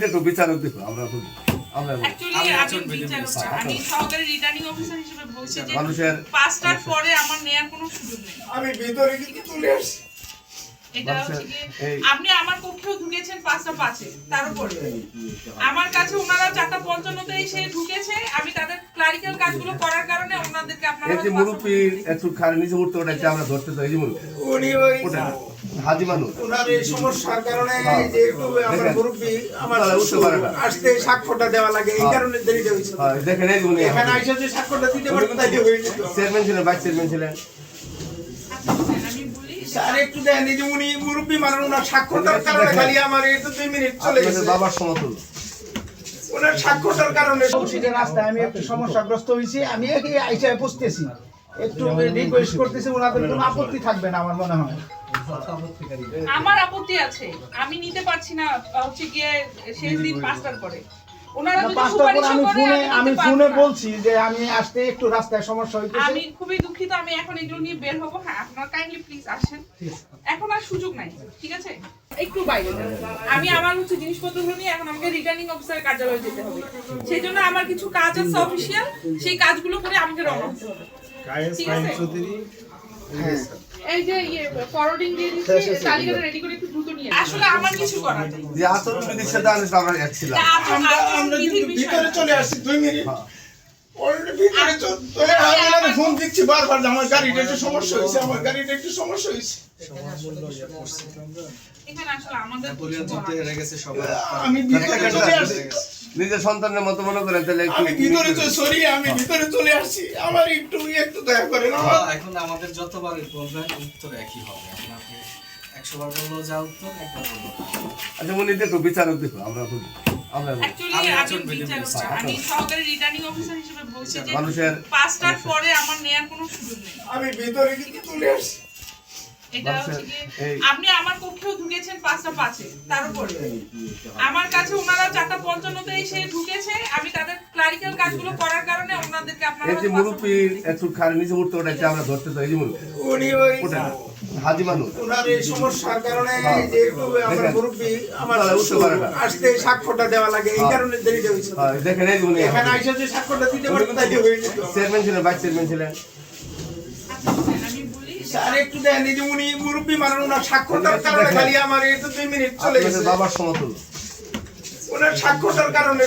দেখো বিচারক দেখো আমরা আমি সহকারী রিটার্নিং অফিসার হিসেবে বলছি যে মানুষের 5টার পরে আমার নেয়ার কোনো সুযোগ নেই। আমি ভিতরে কিন্তু চলে আসছি। এটা হচ্ছে কি আপনি আমার কক্ষেও ঢুকেছেন 5টা 5-এ, তার উপরে আমার কাছে ওনারা 4:55 এসে ঢুকেছে। আমি তাদের ক্লারিক্যাল কাজগুলো করার কারণে ওনাদেরকে আপনারা এই যে মুরব্বী একটু খালি নিচে উঠতে ওটাকে আমরা ধরতে চাই। এই যে মুরব্বী উনি ওই হাজি মানুষ ওনার এই সমস্যার কারণে যে একটু আমার মুরব্বী আমার উঠতে পারে না, আসতে স্বাক্ষরটা দেওয়া লাগে, এই কারণে দেরিটা হয়েছে। দেখেন এই যে উনি এখানে আইসা যে স্বাক্ষরটা দিতে পারতো তাই হয়ে যেত। চেয়ারম্যান ছিলেন, ভাইস চেয়ারম্যান ছিলেন। আমি বলি স্যার একটু দেন, এই যে উনি মুরব্বী মানুষ, ওনার স্বাক্ষরটার কারণে খালি আমার এই তো 2 মিনিট চলে গেছে। বাবার সমতুল্য ওনার স্বাক্ষরটার কারণে সংসদের রাস্তায় আমি একটু সমস্যাগ্রস্ত হয়েছি। আমি এই আইসা বুঝতেছি, একটু রিকোয়েস্ট করতেছি, ওনাদের কোনো আপত্তি থাকবে না আমার মনে হয়। আমার আপত্তি আছে, আমি নিতে পারছি না হচ্ছে গিয়ে শেষ দিন 5টার পরে। ওনারা যদি সুপারিশ করে আমি ফোনে বলছি যে আমি আসতে একটু রাস্তায় সমস্যা হইতেছে। আমি খুবই দুঃখিত, আমি এখন এগুলো নিয়ে বের হবো। হ্যাঁ, আপনারা কাইন্ডলি প্লিজ আসেন, এখন আর সুযোগ নাই, ঠিক আছে? একটু বাইরে আমি আমার হচ্ছে জিনিসপত্রগুলো নিয়ে এখন আমাকে রিটার্নিং অফিসারের কার্যালয়ে যেতে হবে। সেই জন্য আমার কিছু কাজ আছে অফিসিয়াল, সেই কাজগুলো করে আমাকে রওনা হতে হবে, ঠিক আছে? এই যে ফরওয়ার্ডিং দিয়ে দিচ্ছি, তালিকাটা রেডি করে একটু দ্রুত নিয়ে আসলে আমার কিছু করার নেই। যে আচরণ বিধির সাথে আমরা যাচ্ছিলাম, আমরা কিন্তু ভিতরে চলে আসছি 2 মিনিট অলরেডি ভিতরে চলে আমি ফোন দিচ্ছি বারবার যে আমার গাড়িটা একটু সমস্যা হয়েছে, আমার গাড়িটা একটু সমস্যা হয়েছে। এখানে আসলে আমাদের আমি ভিতরে চলে আসছি, নিজের সন্তানের মতো মনে করেন, তাহলে আমি ভিতরে আমি ভিতরে চলে আসছি। আমার একটু দয়া করেন। এখন আমাদের যতবারই বলবেন উত্তর একই হবে। এখন আপনি 100 বার বললেও যা উত্তর, একবার বললেও তা। আচ্ছা উনি দেখো বিচারক দেখো আমরা আমি সহকারী রিটার্নিং অফিসার হিসেবে বলছি যে মানুষের 5টার পরে আমার নেয়ার কোনো সুযোগ নেই। আমি ভিতরে কিন্তু চলে আসছি। এটা হচ্ছে কি আপনি আমার কক্ষেও ঢুকেছেন 5টা 5-এ, তার উপরে আমার কাছে ওনারা 4:55 এসে ঢুকেছে। আমি তাদের ক্লারিক্যাল কাজগুলো করার কারণে ওনাদেরকে আপনারা এই যে মুরব্বী একটু খালি নিচে উঠতে ওটাকে আমরা ধরতে চাই। এই যে মুরব্বী উনি ওই হাজি মানুষ, ওনার এই সমস্যার কারণে যে একটু আমার মুরব্বী আমার উঠতে পারে না, আসতে স্বাক্ষরটা দেওয়া লাগে, এই কারণে দেরিটা হয়েছে। দেখেন এই যে উনি এখানে আইসা যে স্বাক্ষরটা দিতে পারতো তাই হয়ে যেত। চেয়ারম্যান ছিলেন, ভাইস চেয়ারম্যান ছিলেন। আমি বলি স্যার একটু দেন, এই যে উনি মুরব্বী মানুষ, ওনার স্বাক্ষরটার কারণে খালি আমার এই তো 2 মিনিট চলে গেছে। বাবার সমতুল্য ওনার স্বাক্ষরটার কারণে